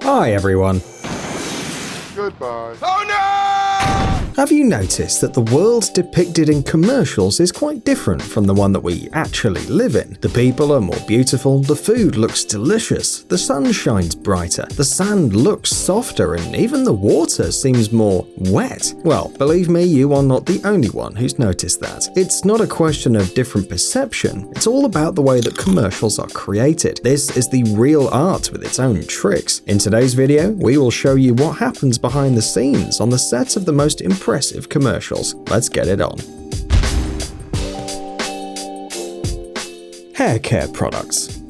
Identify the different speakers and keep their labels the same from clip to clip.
Speaker 1: Hi everyone.
Speaker 2: Goodbye. Oh no!
Speaker 1: Have you noticed that the world depicted in commercials is quite different from the one that we actually live in? The people are more beautiful, the food looks delicious, the sun shines brighter, the sand looks softer, and even the water seems more wet. Well, believe me, you are not the only one who's noticed that. It's not a question of different perception, it's all about the way that commercials are created. This is the real art with its own tricks. In today's video, we will show you what happens behind the scenes on the sets of the most impressive commercials. Let's get it on. Hair care products.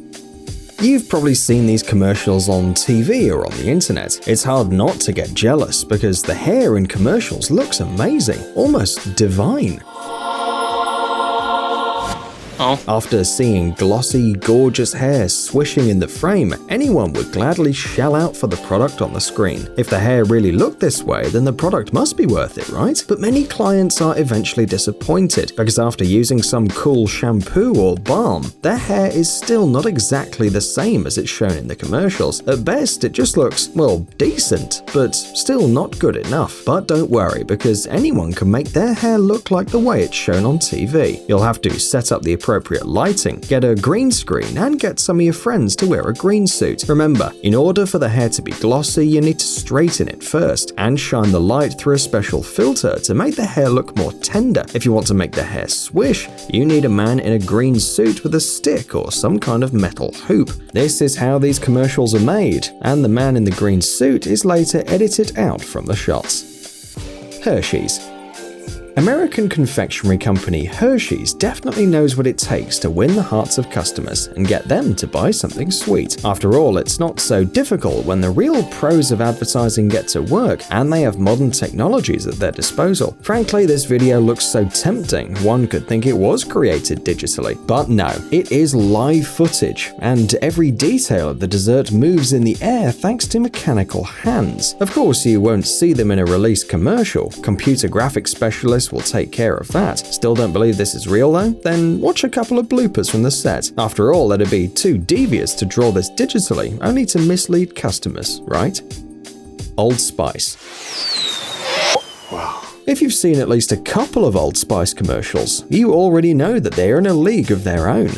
Speaker 1: You've probably seen these commercials on TV or on the internet. It's hard not to get jealous because the hair in commercials looks amazing, almost divine. After seeing glossy, gorgeous hair swishing in the frame, anyone would gladly shell out for the product on the screen. If the hair really looked this way, then the product must be worth it, right? But many clients are eventually disappointed because after using some cool shampoo or balm, their hair is still not exactly the same as it's shown in the commercials. At best, it just looks, well, decent, but still not good enough. But don't worry, because anyone can make their hair look like the way it's shown on TV. You'll have to set up the appropriate lighting, get a green screen, and get some of your friends to wear a green suit. Remember, in order for the hair to be glossy, you need to straighten it first and shine the light through a special filter to make the hair look more tender. If you want to make the hair swish, you need a man in a green suit with a stick or some kind of metal hoop. This is how these commercials are made, and the man in the green suit is later edited out from the shots. Hershey's. American confectionery company Hershey's definitely knows what it takes to win the hearts of customers and get them to buy something sweet. After all, it's not so difficult when the real pros of advertising get to work and they have modern technologies at their disposal. Frankly, this video looks so tempting, one could think it was created digitally. But no, it is live footage, and every detail of the dessert moves in the air thanks to mechanical hands. Of course, you won't see them in a released commercial. Computer graphics specialists will take care of that. Still don't believe this is real though? Then watch a couple of bloopers from the set. After all, it'd be too devious to draw this digitally, only to mislead customers, right? Old Spice.
Speaker 2: Wow.
Speaker 1: If you've seen at least a couple of Old Spice commercials, you already know that they are in a league of their own.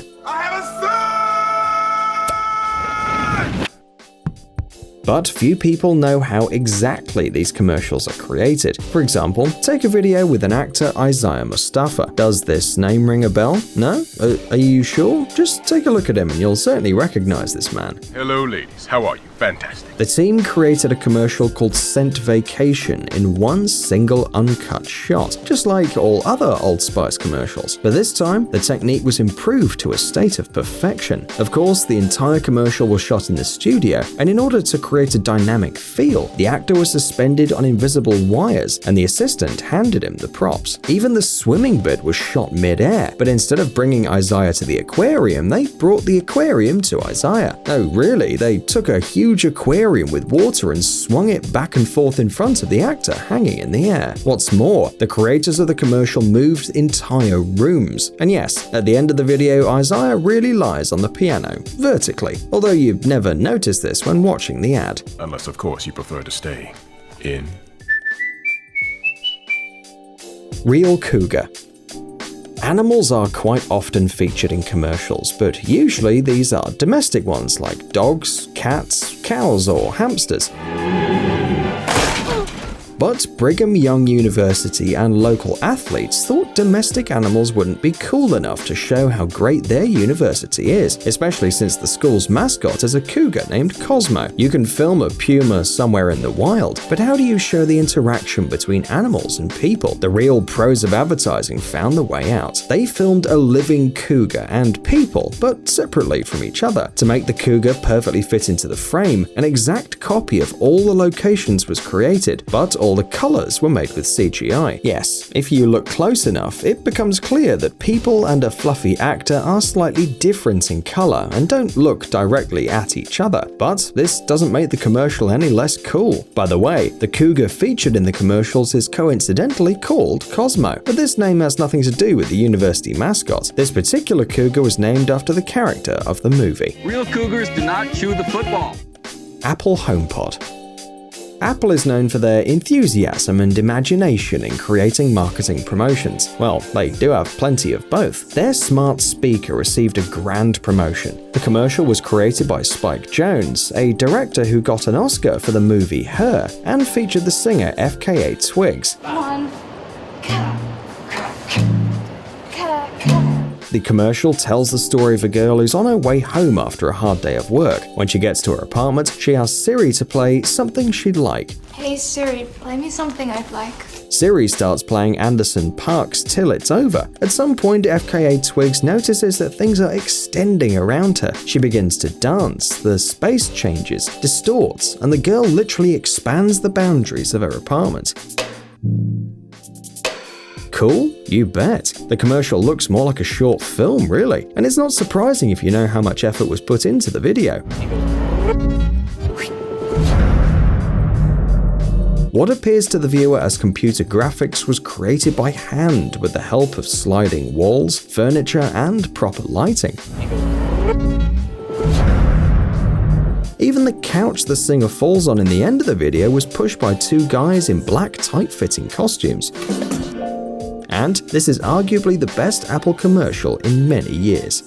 Speaker 1: But few people know how exactly these commercials are created. For example, take a video with an actor, Isaiah Mustafa. Does this name ring a bell? No? Are you sure? Just take a look at him and you'll certainly recognize this man.
Speaker 2: Hello ladies, how are you? Fantastic.
Speaker 1: The team created a commercial called Scent Vacation in one single uncut shot, just like all other Old Spice commercials. But this time, the technique was improved to a state of perfection. Of course, the entire commercial was shot in the studio, and in order to create a dynamic feel, the actor was suspended on invisible wires, and the assistant handed him the props. Even the swimming bit was shot mid-air, but instead of bringing Isaiah to the aquarium, they brought the aquarium to Isaiah. Oh really, they took a huge aquarium with water and swung it back and forth in front of the actor hanging in the air. What's more, the creators of the commercial moved entire rooms. And yes, at the end of the video, Isaiah really lies on the piano, vertically, although you've never noticed this when watching the ad.
Speaker 2: Unless, of course, you prefer to stay in.
Speaker 1: Real cougar. Animals are quite often featured in commercials, but usually these are domestic ones like dogs, cats, cows, or hamsters. But Brigham Young University and local athletes thought domestic animals wouldn't be cool enough to show how great their university is, especially since the school's mascot is a cougar named Cosmo. You can film a puma somewhere in the wild, but how do you show the interaction between animals and people? The real pros of advertising found the way out. They filmed a living cougar and people, but separately from each other. To make the cougar perfectly fit into the frame, an exact copy of all the locations was created, but all the colors were made with CGI. Yes, if you look close enough, it becomes clear that people and a fluffy actor are slightly different in color and don't look directly at each other. But this doesn't make the commercial any less cool. By the way, the cougar featured in the commercials is coincidentally called Cosmo, but this name has nothing to do with the university mascot. This particular cougar was named after the character of the movie.
Speaker 3: Real cougars do not chew the football.
Speaker 1: Apple Homepod. Apple is known for their enthusiasm and imagination in creating marketing promotions. Well, they do have plenty of both. Their smart speaker received a grand promotion. The commercial was created by Spike Jonze, a director who got an Oscar for the movie Her, and featured the singer FKA Twigs. The commercial tells the story of a girl who's on her way home after a hard day of work. When she gets to her apartment, she asks Siri to play something she'd like.
Speaker 3: Hey Siri, play me something I'd like.
Speaker 1: Siri starts playing Anderson .Paak's Till It's Over. At some point, FKA Twigs notices that things are extending around her. She begins to dance, the space changes, distorts, and the girl literally expands the boundaries of her apartment. Cool? You bet. The commercial looks more like a short film, really, and it's not surprising if you know how much effort was put into the video. What appears to the viewer as computer graphics was created by hand with the help of sliding walls, furniture, and proper lighting. Even the couch the singer falls on in the end of the video was pushed by two guys in black tight-fitting costumes. And this is arguably the best Apple commercial in many years.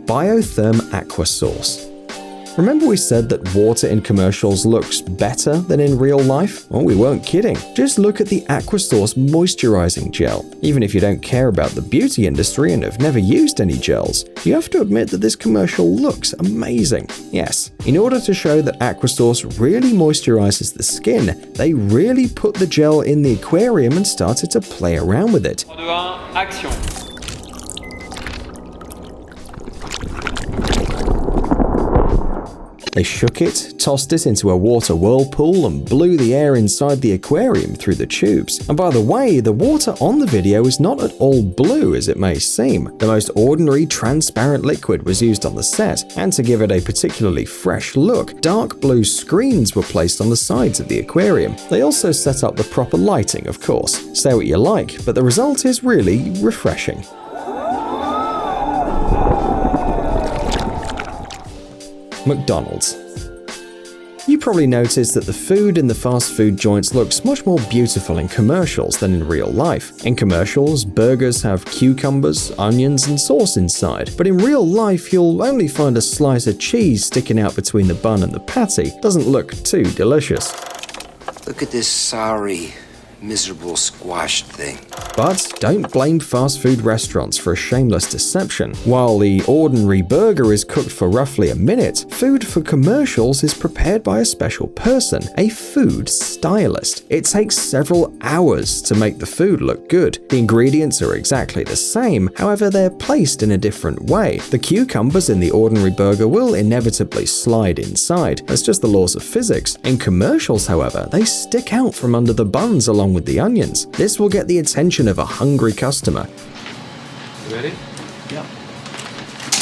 Speaker 1: Biotherm Aquasource. Remember we said that water in commercials looks better than in real life? Well, we weren't kidding. Just look at the Aquasource moisturizing gel. Even if you don't care about the beauty industry and have never used any gels, you have to admit that this commercial looks amazing. Yes, in order to show that Aquasource really moisturizes the skin, they really put the gel in the aquarium and started to play around with it.
Speaker 4: Action.
Speaker 1: They shook it, tossed it into a water whirlpool, and blew the air inside the aquarium through the tubes. And by the way, the water on the video is not at all blue as it may seem. The most ordinary transparent liquid was used on the set, and to give it a particularly fresh look, dark blue screens were placed on the sides of the aquarium. They also set up the proper lighting, of course. Say what you like, but the result is really refreshing. McDonald's. You probably noticed that the food in the fast food joints looks much more beautiful in commercials than in real life. In commercials, burgers have cucumbers, onions, and sauce inside, but in real life you'll only find a slice of cheese sticking out between the bun and the patty. Doesn't look too delicious.
Speaker 5: Look at this sorry, miserable squashed thing.
Speaker 1: But don't blame fast food restaurants for a shameless deception. While the ordinary burger is cooked for roughly a minute, food for commercials is prepared by a special person, a food stylist. It takes several hours to make the food look good. The ingredients are exactly the same, however they're placed in a different way. The cucumbers in the ordinary burger will inevitably slide inside. That's just the laws of physics. In commercials, however, they stick out from under the buns along with the onions. This will get the attention of a hungry customer.
Speaker 4: You ready? Yeah.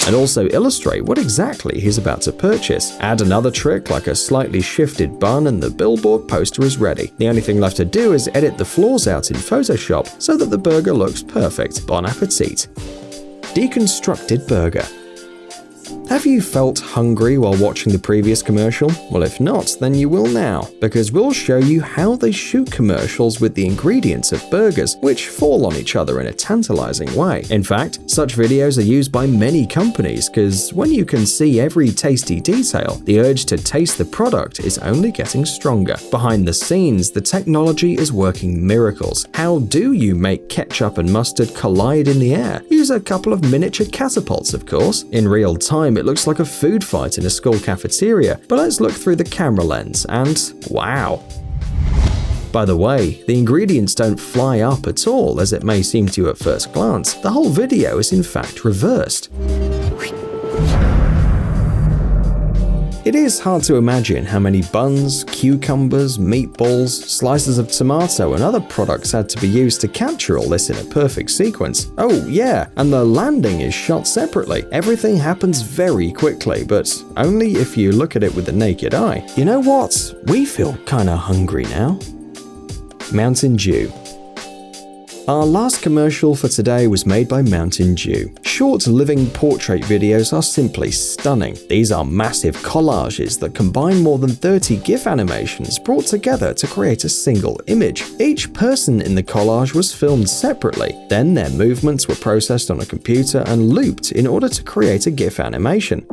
Speaker 1: And also illustrate what exactly he's about to purchase. Add another trick like a slightly shifted bun and the billboard poster is ready. The only thing left to do is edit the flaws out in Photoshop so that the burger looks perfect. Bon appetit. Deconstructed burger. Have you felt hungry while watching the previous commercial? Well, if not, then you will now, because we'll show you how they shoot commercials with the ingredients of burgers, which fall on each other in a tantalizing way. In fact, such videos are used by many companies, because when you can see every tasty detail, the urge to taste the product is only getting stronger. Behind the scenes, the technology is working miracles. How do you make ketchup and mustard collide in the air? Use a couple of miniature catapults, of course. In real time, it looks like a food fight in a school cafeteria, but let's look through the camera lens and wow. By the way, the ingredients don't fly up at all as it may seem to you at first glance. The whole video is in fact reversed. It is hard to imagine how many buns, cucumbers, meatballs, slices of tomato and other products had to be used to capture all this in a perfect sequence. Oh yeah, and the landing is shot separately. Everything happens very quickly, but only if you look at it with the naked eye. You know what? We feel kinda hungry now. Mountain Dew. Our last commercial for today was made by Mountain Dew. Short living portrait videos are simply stunning. These are massive collages that combine more than 30 GIF animations brought together to create a single image. Each person in the collage was filmed separately, then their movements were processed on a computer and looped in order to create a GIF animation.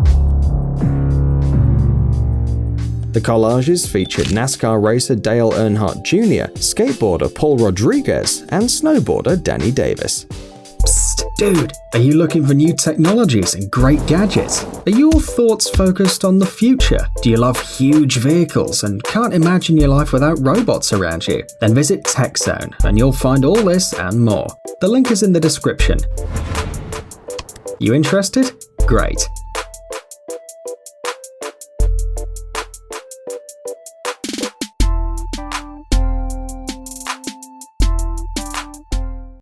Speaker 1: The collages featured NASCAR racer Dale Earnhardt Jr., skateboarder Paul Rodriguez, and snowboarder Danny Davis. Psst, dude, are you looking for new technologies and great gadgets? Are your thoughts focused on the future? Do you love huge vehicles and can't imagine your life without robots around you? Then visit TechZone and you'll find all this and more. The link is in the description. You interested? Great.